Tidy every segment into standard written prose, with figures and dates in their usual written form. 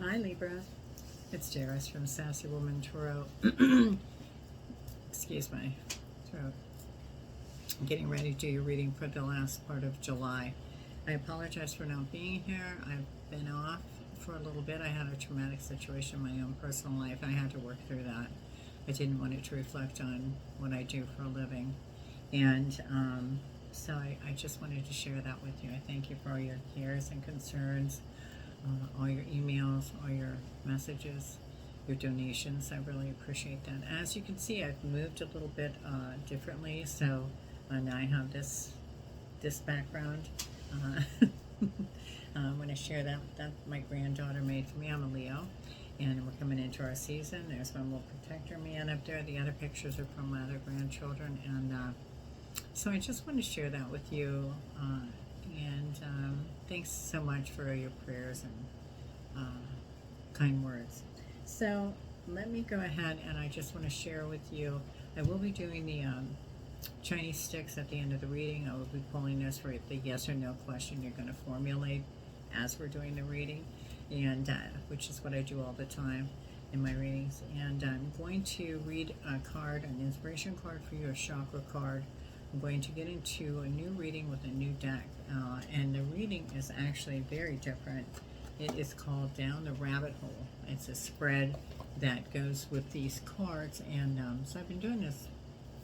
Hi Libra, it's Jairus from Sassy Woman Tarot. Excuse my throat. I'm getting ready to do your reading for the last part of July. I apologize for not being here. I've been off for a little bit. I had a traumatic situation in my own personal life. I had to work through that. I didn't want it to reflect on what I do for a living. And so I just wanted to share that with you. I thank you for all your cares and concerns. All your emails, all your messages, your donations. I really appreciate that. As you can see, I've moved a little bit differently, so now I have this background. I'm going to share that my granddaughter made for me. I'm a Leo, and we're coming into our season. There's my little protector man up there. The other pictures are from my other grandchildren, and so I just want to share that with you. Thanks so much for your prayers and kind words. So let me go ahead and I just want to share with you. I will be doing the Chinese sticks at the end of the reading. I will be pulling this for the yes or no question you're going to formulate as we're doing the reading, and which is what I do all the time in my readings. And I'm going to read a card, an inspiration card for you, a chakra card. I'm going to get into a new reading with a new deck, and the reading is actually very different. It is called Down the Rabbit Hole. It's a spread that goes with these cards, and so I've been doing this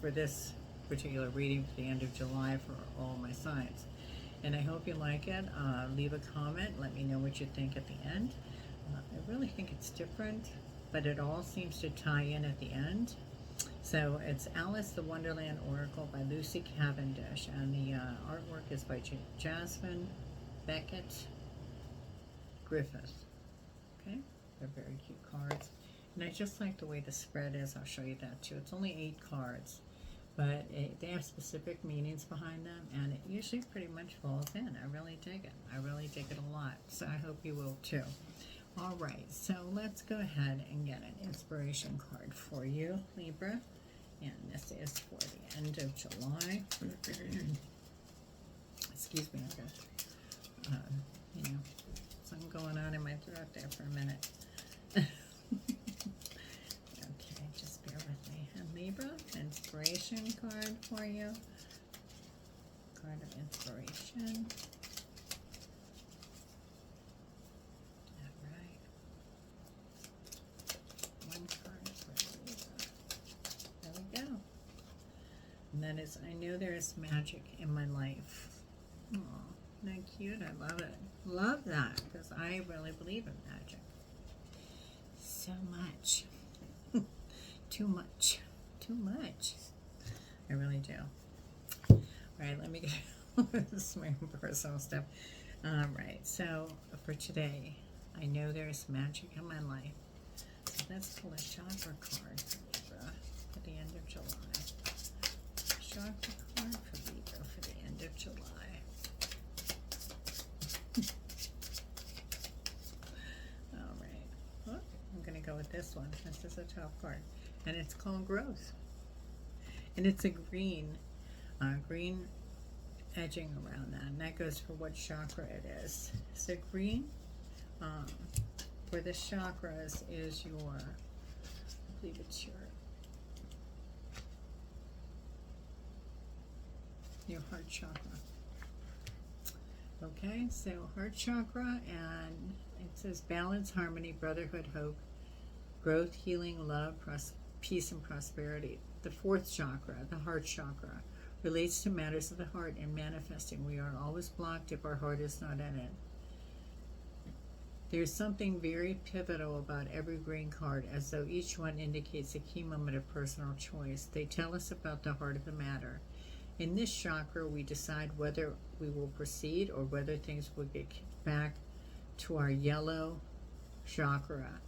for this particular reading for the end of July for all my signs, and I hope you like it. Leave a comment, let me know what you think at the end. I really think it's different, but it all seems to tie in at the end. So it's Alice the Wonderland Oracle by Lucy Cavendish, and the artwork is by Jasmine Beckett Griffith. Okay, they're very cute cards, and I just like the way the spread is. I'll show you that too. It's only 8 cards, but they have specific meanings behind them, and it usually pretty much falls in. I really dig it. I really dig it a lot, so I hope you will too. All right, so let's go ahead and get an inspiration card for you, Libra. And this is for the end of July. Excuse me, I've got, something going on in my throat there for a minute. Okay, just bear with me. And Libra, inspiration card for you. Card of inspiration. And that is, I know there is magic in my life. Oh, isn't that cute? I love it. Love that, because I really believe in magic. So much. Too much. Too much. I really do. All right, let me get this is my personal stuff. All right, so for today, I know there is magic in my life. So let's pull a chakra card for the end of July. Chakra card for Libra for the end of July. All right. Oh, I'm going to go with this one. This is a top card, and it's called Growth. And it's a green edging around that, and that goes for what chakra it is. So green for the chakras is your, I believe it's your heart chakra. Okay, so heart chakra, and it says balance, harmony, brotherhood, hope, growth, healing, love, peace, and prosperity. The 4th chakra, the heart chakra, relates to matters of the heart and manifesting. We are always blocked if our heart is not in it. There's something very pivotal about every green card, as though each one indicates a key moment of personal choice. They tell us about the heart of the matter. In this chakra, we decide whether we will proceed or whether things will get kicked back to our yellow chakra,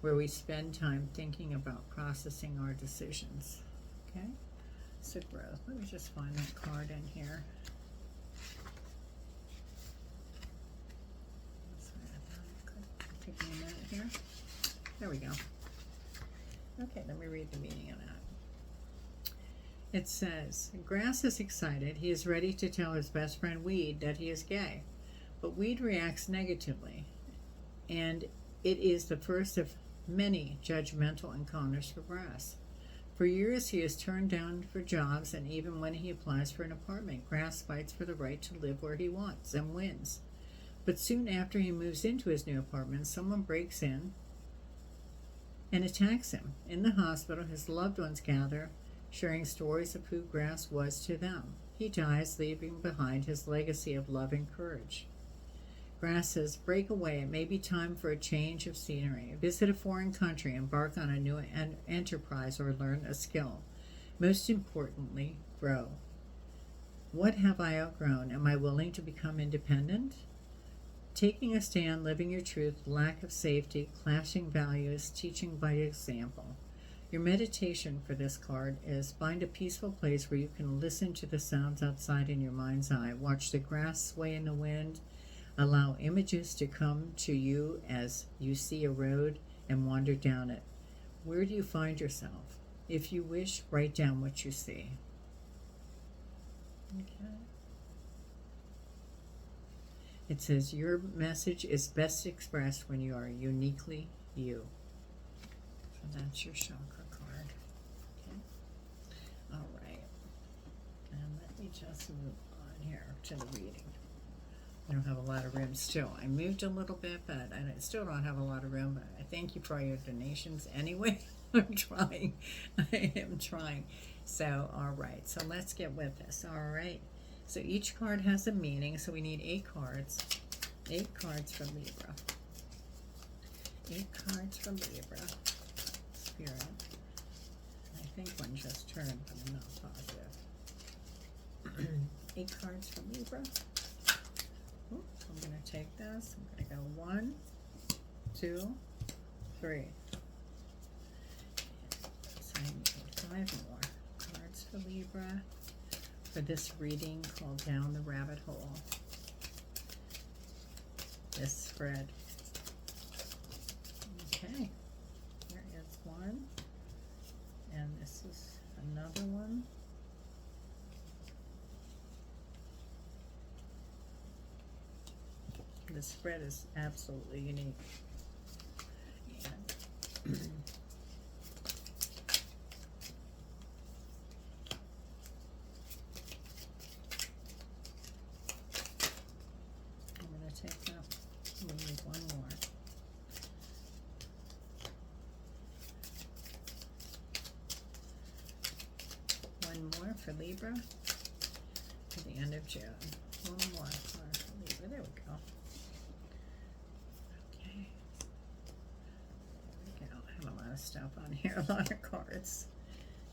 where we spend time thinking about processing our decisions. Okay? So growth. Let me just find that card in here. Take me a minute here. There we go. Okay, let me read the meaning of that. It says, Grass is excited. He is ready to tell his best friend Weed that he is gay. But Weed reacts negatively. And It is the first of many judgmental encounters for Grass. For years, he is turned down for jobs, and even when he applies for an apartment, Grass fights for the right to live where he wants and wins. But soon after he moves into his new apartment, someone breaks in and attacks him. In the hospital, his loved ones gather, sharing stories of who Grass was to them. He dies, leaving behind his legacy of love and courage. Grass says, break away. It may be time for a change of scenery. Visit a foreign country, embark on a new enterprise, or learn a skill. Most importantly, grow. What have I outgrown? Am I willing to become independent? Taking a stand, living your truth, lack of safety, clashing values, teaching by example. Your meditation for this card is find a peaceful place where you can listen to the sounds outside in your mind's eye. Watch the grass sway in the wind. Allow images to come to you as you see a road and wander down it. Where do you find yourself? If you wish, write down what you see. Okay. It says your message is best expressed when you are uniquely you. So that's your chakra card. Okay. All right. And let me just move on here to the reading. I don't have a lot of room still. I moved a little bit, but I still don't have a lot of room. But I thank you for all your donations anyway. I'm trying. I am trying. So, all right. So let's get with this. All right. So each card has a meaning. So we need 8 cards. 8 cards for Libra. 8 cards for Libra. Spirit. I think one just turned, but I'm not positive. 8 cards for Libra. Ooh, I'm going to take this. I'm going to go 1, 2, 3. So I need 5 more cards for Libra for this reading called Down the Rabbit Hole. This spread. Okay. There is one. And this is another one. The spread is absolutely unique. And I'm going to take that. We need one more. One more for Libra to the end of June. One more for Libra. There we go. Stuff on here, a lot of cards.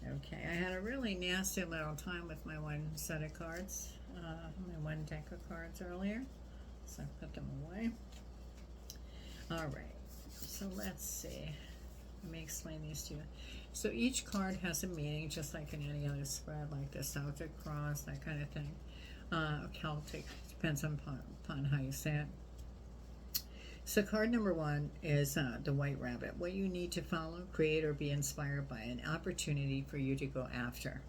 Okay, I had a really nasty little time with my one set of cards, my one deck of cards earlier, so I put them away. All right, so let's see. Let me explain these to you. So each card has a meaning, just like in any other spread, like the Celtic cross, that kind of thing. Celtic, depends upon how you say it. So card number 1 is the White Rabbit. What you need to follow, create, or be inspired by, an opportunity for you to go after.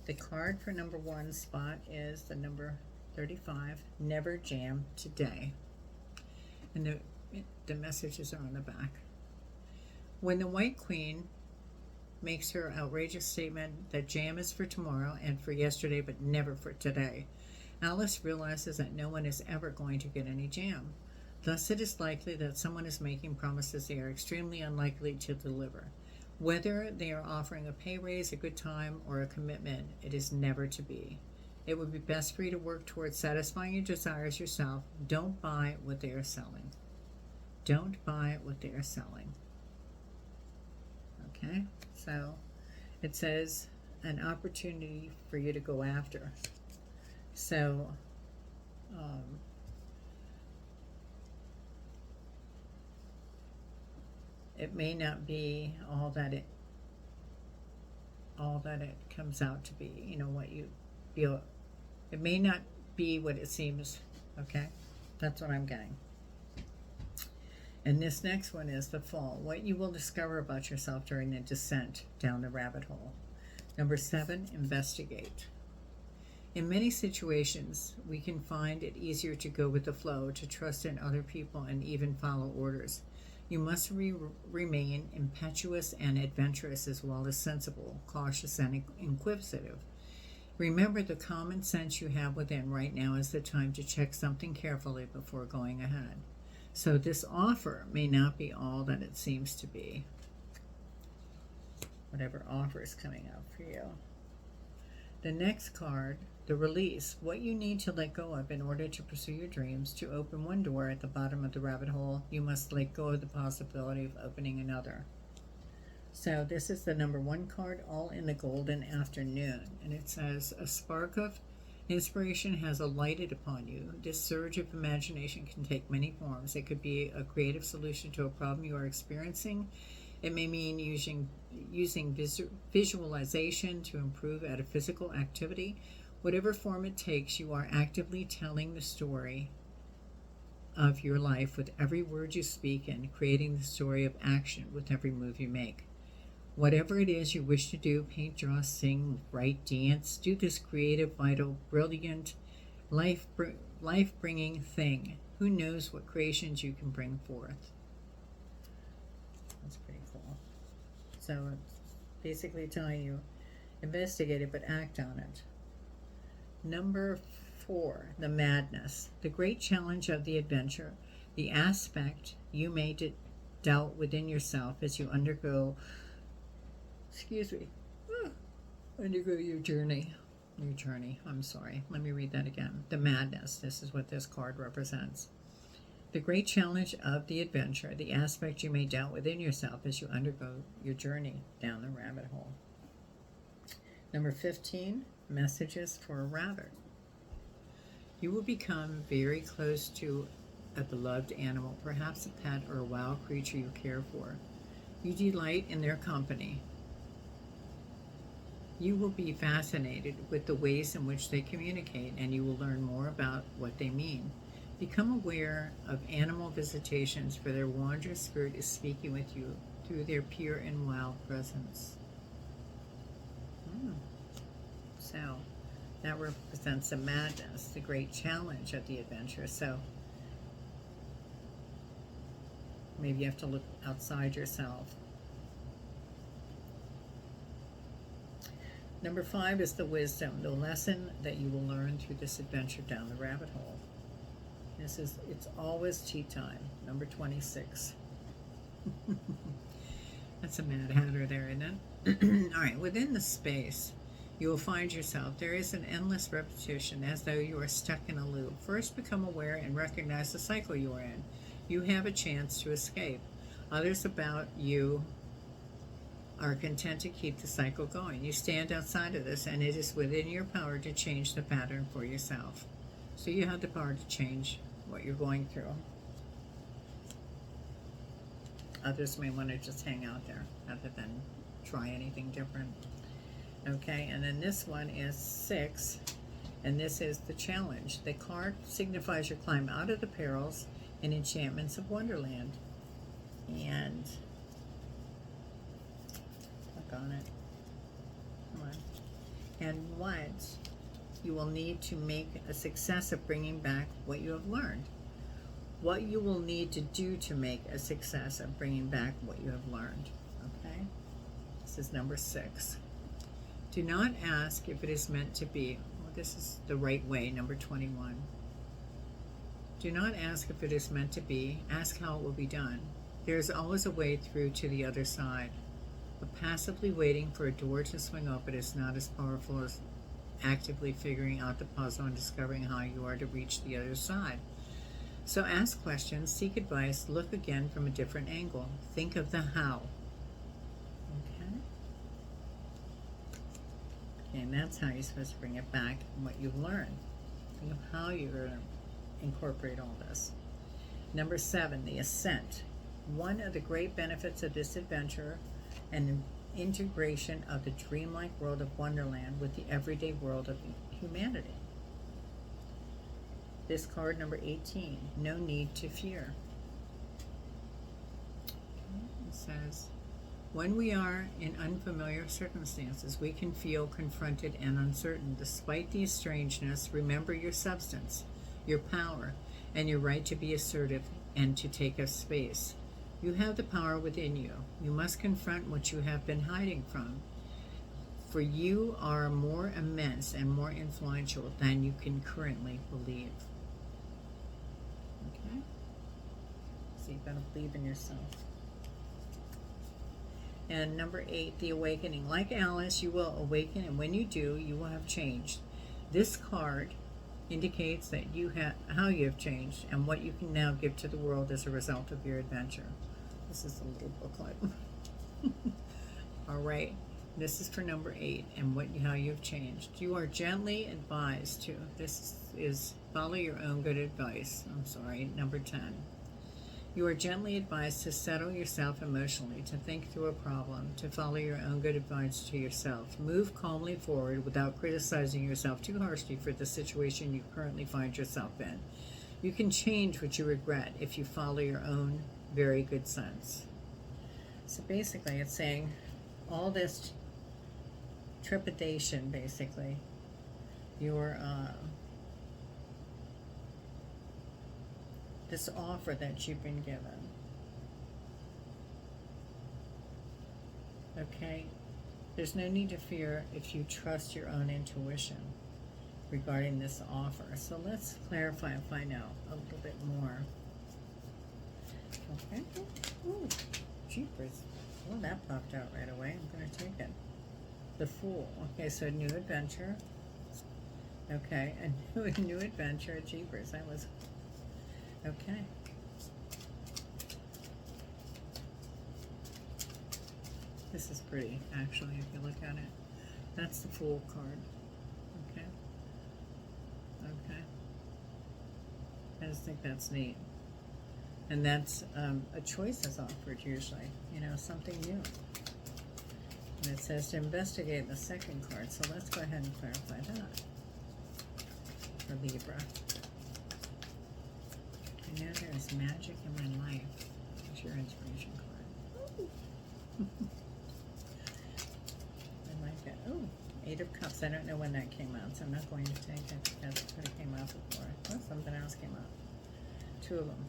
The card for number 1 spot is the number 35, Never Jam Today. And the messages are on the back. When the White Queen makes her outrageous statement that jam is for tomorrow and for yesterday, but never for today, Alice realizes that no one is ever going to get any jam. Thus, it is likely that someone is making promises they are extremely unlikely to deliver. Whether they are offering a pay raise, a good time, or a commitment, it is never to be. It would be best for you to work towards satisfying your desires yourself. Don't buy what they are selling. Don't buy what they are selling. Okay? So, it says an opportunity for you to go after. So, it may not be all that it comes out to be, you know, what you feel. It may not be what it seems, okay? That's what I'm getting. And this next one is the Fall. What you will discover about yourself during the descent down the rabbit hole. Number 7, investigate. In many situations, we can find it easier to go with the flow, to trust in other people, and even follow orders. You must remain impetuous and adventurous, as well as sensible, cautious, and inquisitive. Remember, the common sense you have within right now is the time to check something carefully before going ahead. So this offer may not be all that it seems to be. Whatever offer is coming up for you. The next card, the release. What you need to let go of in order to pursue your dreams. To open one door at the bottom of the rabbit hole, you must let go of the possibility of opening another. So this is the number 1 card, all in the golden afternoon. And it says, a spark of inspiration has alighted upon you. This surge of imagination can take many forms. It could be a creative solution to a problem you are experiencing. It may mean using visualization to improve at a physical activity. Whatever form it takes, you are actively telling the story of your life with every word you speak and creating the story of action with every move you make. Whatever it is you wish to do, paint, draw, sing, write, dance, do this creative, vital, brilliant, life-bringing thing. Who knows what creations you can bring forth? That's pretty cool. So it's basically telling you, investigate it, but act on it. Number 4, the madness. The great challenge of the adventure, the aspect you may doubt within yourself as you undergo your journey. I'm sorry. Let me read that again. The madness. This is what this card represents. The great challenge of the adventure, the aspect you may doubt within yourself as you undergo your journey down the rabbit hole. Number 15, messages for a rabbit. You will become very close to a beloved animal, perhaps a pet or a wild creature you care for. You delight in their company. You will be fascinated with the ways in which they communicate, and you will learn more about what they mean. Become aware of animal visitations, for their wondrous spirit is speaking with you through their pure and wild presence. So that represents the madness, the great challenge of the adventure. So maybe you have to look outside yourself. Number 5 is the wisdom, the lesson that you will learn through this adventure down the rabbit hole. It's always tea time, number 26. That's a Mad Hatter there, isn't it? All right, within the space, you will find yourself. There is an endless repetition, as though you are stuck in a loop. First, become aware and recognize the cycle you are in. You have a chance to escape. Others about you are content to keep the cycle going. You stand outside of this, and it is within your power to change the pattern for yourself. So you have the power to change what you're going through. Others may want to just hang out there rather than try anything different. Okay, and then this one is 6, and this is the challenge. The card signifies your climb out of the perils and enchantments of Wonderland. And click on it. Come on. And what you will need to make a success of bringing back what you have learned. What you will need to do to make a success of bringing back what you have learned. Okay? This is number 6. Do not ask if it is meant to be. Well, this is the right way, number 21. Do not ask if it is meant to be. Ask how it will be done. There is always a way through to the other side. But passively waiting for a door to swing open is not as powerful as actively figuring out the puzzle and discovering how you are to reach the other side. So ask questions, seek advice, look again from a different angle. Think of the how. And that's how you're supposed to bring it back and what you've learned. Think of how you're going to incorporate all this. Number 7, the ascent. One of the great benefits of this adventure and integration of the dreamlike world of Wonderland with the everyday world of humanity. This card, number 18, no need to fear. Okay, it says, When we are in unfamiliar circumstances, we can feel confronted and uncertain. Despite these strangeness, remember your substance, your power, and your right to be assertive and to take up space. You have the power within you. You must confront what you have been hiding from, for you are more immense and more influential than you can currently believe. Okay? So you've got to believe in yourself. And number 8, the awakening. Like Alice, you will awaken, and when you do, you will have changed. This card indicates that you have how you have changed and what you can now give to the world as a result of your adventure. This is a little booklet. All right, this is for number 8 and how you have changed. You are gently advised to. This is follow your own good advice. I'm sorry, number 10. You are gently advised to settle yourself emotionally, to think through a problem, to follow your own good advice to yourself. Move calmly forward without criticizing yourself too harshly for the situation you currently find yourself in. You can change what you regret if you follow your own very good sense. So basically it's saying all this trepidation, basically, your this offer that you've been given. Okay? There's no need to fear if you trust your own intuition regarding this offer. So let's clarify and find out a little bit more. Okay? Ooh, jeepers. Well, that popped out right away. I'm going to take it. The Fool. Okay, so new adventure. Okay, a new adventure. Jeepers. I was... Okay. This is pretty, actually, if you look at it. That's the Fool card. Okay. Okay. I just think that's neat. And that's a choice is offered usually, you know, something new. And it says to investigate the second card, so let's go ahead and clarify that for Libra. I know there's magic in my life. There's your inspiration card. I like it. Oh, 8 of Cups. I don't know when that came out, so I'm not going to take it because it could have came out before. Oh, something else came out. 2 of them.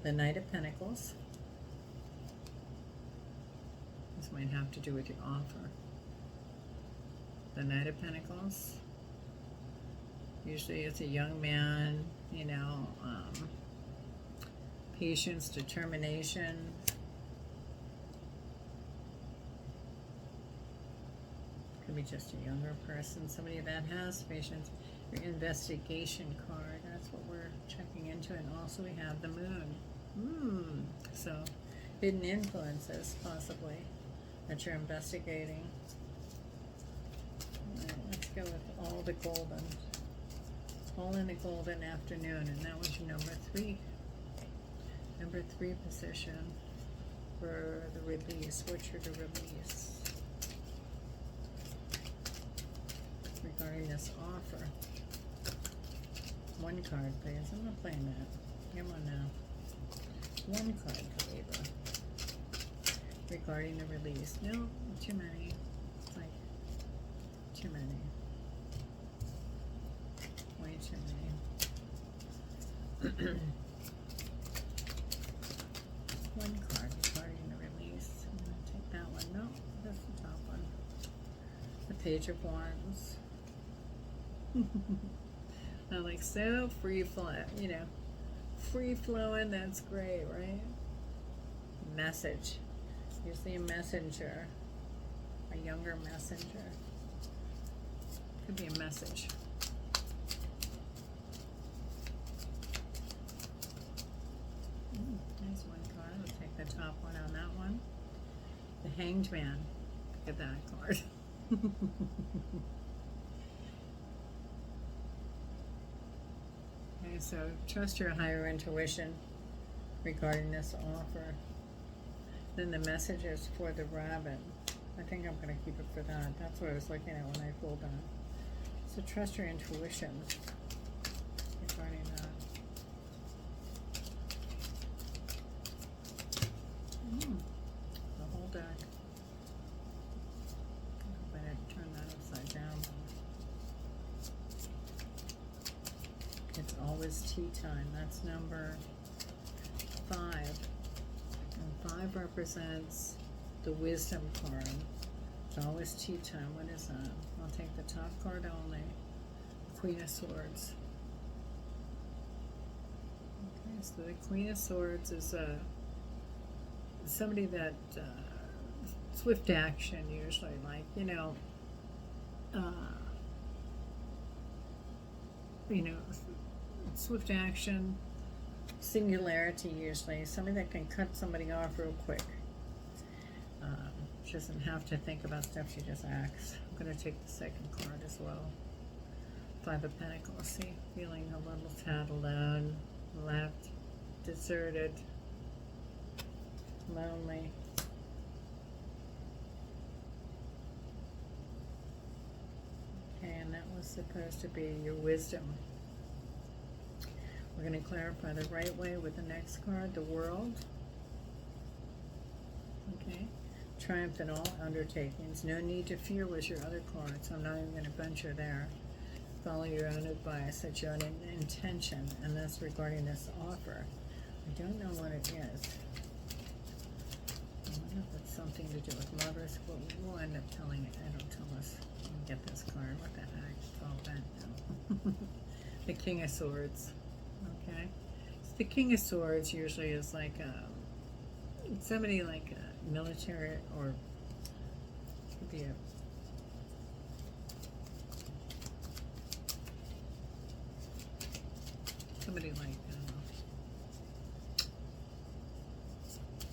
The Knight of Pentacles. This might have to do with your offer. The Knight of Pentacles. Usually it's a young man, you know, patience, determination. Could be just a younger person, somebody that has patience. Your investigation card, that's what we're checking into. And also we have the Moon. So hidden influences, possibly, that you're investigating. All right, let's go with all the golden. All in the golden afternoon, and that was your number 3. Number 3 position for the release. What you're to release regarding this offer. 1 card, please. I'm not playing that. Come on now. 1 card, Libra. Regarding the release. No, too many. It's like too many. Way too many. 1 card regarding the release. I'm going to take that one. No, that's the top one. The Page of Wands. I'm like, so free flowing, you know, free flowing. That's great, right? Message. Usually a messenger, a younger messenger. Could be a message. There's 1 card. We'll take the top one on that one. The Hanged Man. Look at that card. Okay, so trust your higher intuition regarding this offer. Then the messages for the rabbit. I think I'm going to keep it for that. That's what I was looking at when I pulled that. So trust your intuition regarding that. The whole deck. tea time. That's number 5. And 5 represents the wisdom card. It's always tea time. What is that? I'll take the top card only. Queen of Swords. Okay, so the Queen of Swords is somebody that swift action usually, like, swift action, singularity usually, somebody that can cut somebody off real quick. She doesn't have to think about stuff, she just acts. I'm going to take the second card as well. 5 of Pentacles. See, feeling a little tad alone, left, deserted, lonely. Okay, and that was supposed to be your wisdom. We're going to clarify the right way with the next card, the World. Okay. Triumph in all undertakings. No need to fear was your other card, so I'm not even going to venture there. Follow your own advice, set your own intention, and that's regarding this offer. I don't know what it is. I wonder if it's something to do with lovers. We'll end up telling it. It'll tell us. Let me get this card. What the heck? It's all bent now. The King of Swords. Okay. So the King of Swords usually is like somebody like a military, or could be somebody like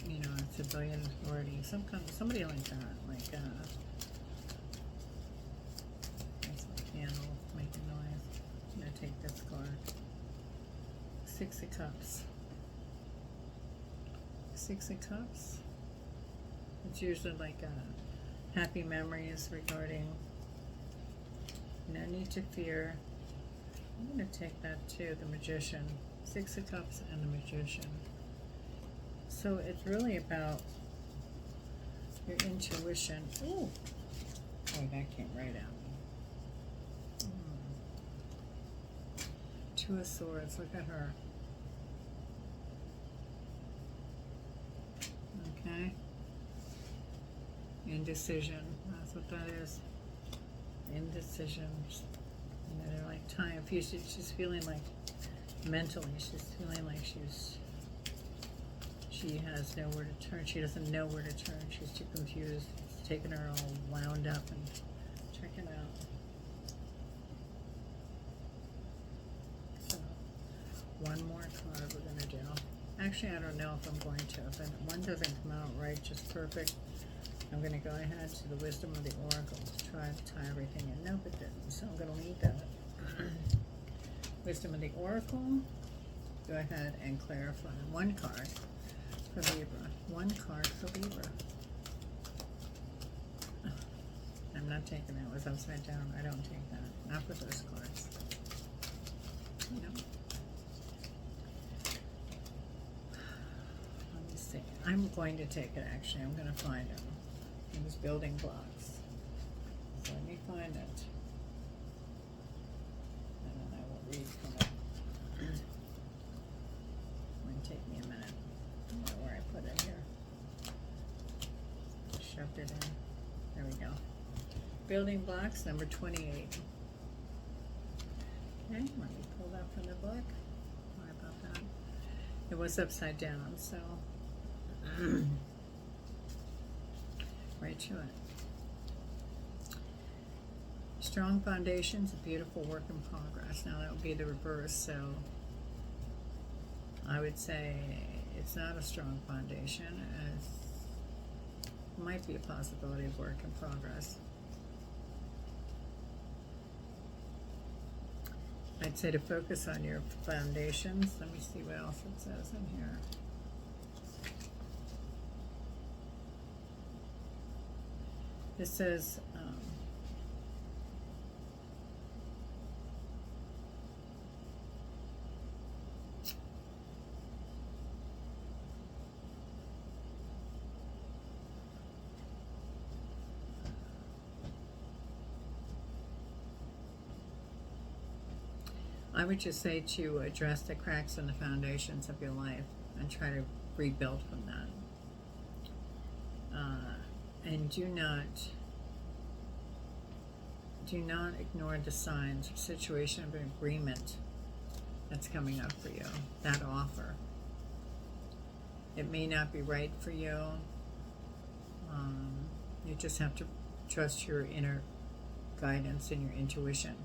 a civilian authority, somebody like that, like it's like a candle making noise. I'm gonna take this card. 6 of Cups. 6 of Cups. It's usually like happy memories regarding no need to fear. I'm going to take that too, the Magician. 6 of Cups and the Magician. So it's really about your intuition. Ooh. Oh, that came right out. 2 of Swords. Look at her. Okay. Indecision. That's what that is. Indecision. They're like time. She's feeling like mentally, she's feeling like she has nowhere to turn. She doesn't know where to turn. She's too confused. It's taking her all wound up. And check it out. So, one more card we're going to do. Actually, I don't know if I'm going to. If one doesn't come out right, just perfect, I'm going to go ahead to the Wisdom of the Oracle to try to tie everything in. Nope, it didn't, so I'm going to leave that. Wisdom of the Oracle. Go ahead and clarify. One card for Libra. One card for Libra. I'm not taking that. It was upside down. I don't take that. Not with those cards. No. Let me see. I'm going to take it, actually. I'm going to find them. These building blocks. So let me find it. And then I will read from it. It might take me a minute. I don't know where I put it here. Shoved it in. There we go. Building blocks, number 28. Okay, let me pull that from the book. Sorry about that. It was upside down, so right to it. Strong foundations, a beautiful work in progress. Now that would be the reverse, so I would say it's not a strong foundation. It might be a possibility of work in progress. I'd say to focus on your foundations. Let me see what else it says in here. This says, I would just say to address the cracks in the foundations of your life and try to rebuild from that. And do not ignore the signs or situation of an agreement that's coming up for you, that offer. It may not be right for you. You just have to trust your inner guidance and your intuition.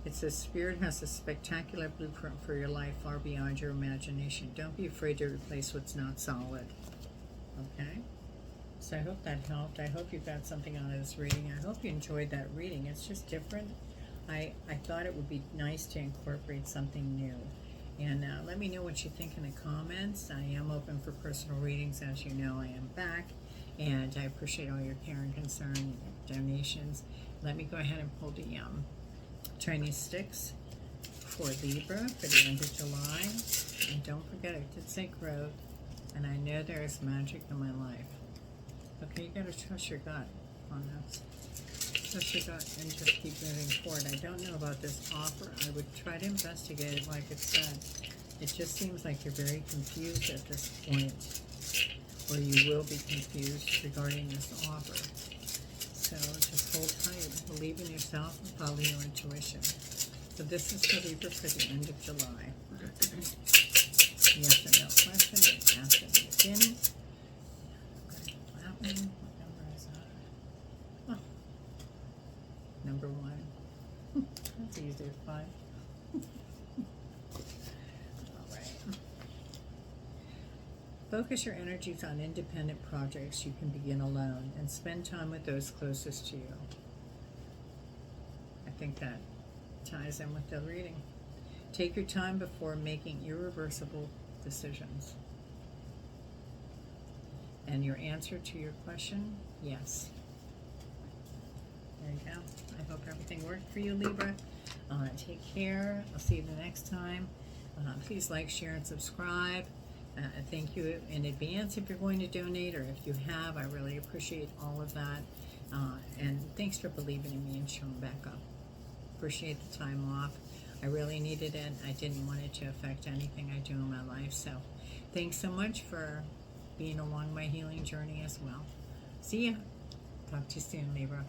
It says, Spirit has a spectacular blueprint for your life far beyond your imagination. Don't be afraid to replace what's not solid. Okay? So I hope that helped. I hope you got something out of this reading. I hope you enjoyed that reading. It's just different. I thought it would be nice to incorporate something new. And let me know what you think in the comments. I am open for personal readings. As you know, I am back. And I appreciate all your care and concern and your donations. Let me go ahead and pull the Chinese sticks for Libra for the end of July. And don't forget, I did say growth. And I know there is magic in my life. Okay, you gotta trust your gut on this. Trust your gut and just keep moving forward. I don't know about this offer. I would try to investigate it like it said. It just seems like you're very confused at this point. Or you will be confused regarding this offer. So just hold tight, believe in yourself, and follow your intuition. So this is for Libra for the end of July. Yes or no question, I asked at the beginning. That one, what number is that? Oh, number 1. That's easy to find. Alright. Focus your energies on independent projects you can begin alone and spend time with those closest to you. I think that ties in with the reading. Take your time before making irreversible decisions. And your answer to your question, yes. There you go. I hope everything worked for you, Libra. Take care. I'll see you the next time. Please like, share, and subscribe. Thank you in advance if you're going to donate, or if you have. I really appreciate all of that. And thanks for believing in me and showing back up. Appreciate the time off. I really needed it. I didn't want it to affect anything I do in my life. So thanks so much for being along my healing journey as well. See ya. Talk to you soon, Libra.